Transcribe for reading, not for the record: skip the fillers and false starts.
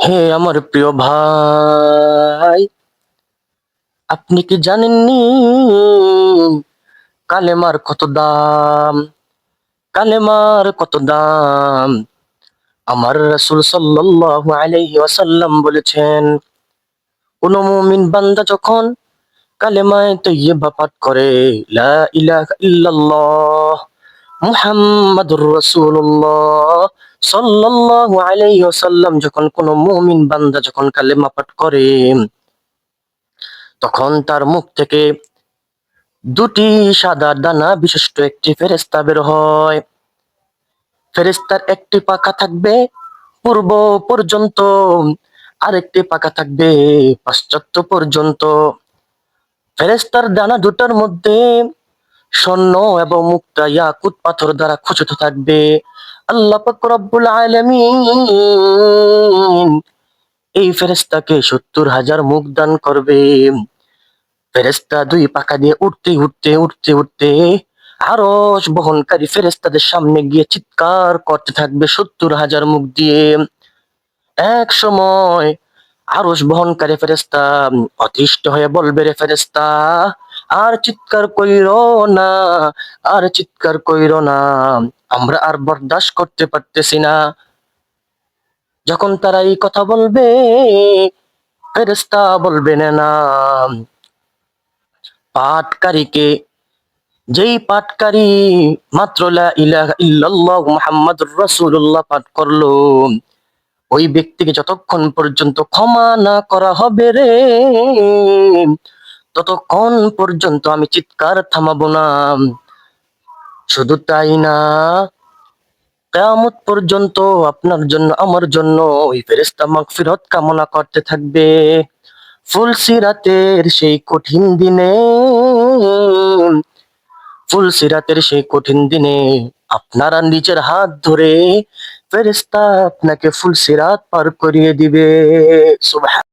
হে আমার প্রিয় ভাই, আপনি কি জানেননি কালেমার কত দাম? কালেমার কত দাম? আমার রাসূল সাল্লাল্লাহু আলাইহি ওয়াসাল্লাম বলেছেন, কোন মুমিন বান্দা যখন কালেমায়ে তাইয়্যিবা পাঠ করে, লা ইলাহা ইল্লাল্লাহ মুহাম্মাদুর রাসূলুল্লাহ সাল্লাল্লাহু আলাইহি ওয়াসাল্লাম, যখন কোন মুমিন বান্দা যখন কালেমা পাঠ করে, তখন তার মুখ থেকে দুটি সাদা ডানা বিশিষ্ট একটি ফেরেশতা বের হয়। ফেরেশতার একটি পাখা থাকবে পূর্ব পর্যন্ত, আরেকটি পাখা থাকবে পাশ্চাত্য পর্যন্ত। ফেরেশতার ডানা দুটার মধ্যে স্বর্ণ এবং মুক্তা ইয়াকুত পাথর দ্বারা খচিত থাকবে। আল্লাহ পাক রব্বুল আলামিন এই ফেরেশতাকে ৭০,০০০ মুখ দান করবে। ফেরেশতা দুই পাখা দিয়ে উঠতে উঠতে উঠতে উঠতে আরশ বহনকারী ফেরেশতাদের সামনে গিয়ে চিৎকার করতে থাকবে ৭০,০০০ মুখ দিয়ে। এক সময় আরশ বহনকারী ফেরেশতা অতিষ্ঠ হয়ে বলবে, রে ফেরেশতা, আর চিৎকার কইরো না, আর চিৎকার কইরো না, আমরা আর বরদাস্ত করতে পারতেছি না। যখন তারা এই কথা বলবে, ফেরেশতা বলবেন না, পাটকারীকে, যেই পাটকারী মাত্র লা ইলাহা ইল্লাল্লাহ মুহাম্মাদুর রাসূলুল্লাহ পাঠ করলো, ওই ব্যক্তিকে যতক্ষণ পর্যন্ত ক্ষমা না করা হবে রে, ততক্ষণ পর্যন্ত আমি চিৎকার থামাবো না। শুধু তাই না, কিয়ামত পর্যন্ত আপনার জন্য আমার জন্য ওই ফেরেশতা মাগফিরাত কামনা করতে থাকবে। ফুলসিরাতের সেই কঠিন দিনে, ফুলসিরাতের সেই কঠিন দিনে আপনারা নিজের হাত ধরে ফেরেশতা আপনাকে ফুলসিরাত পার করিয়ে দিবে। সুবহান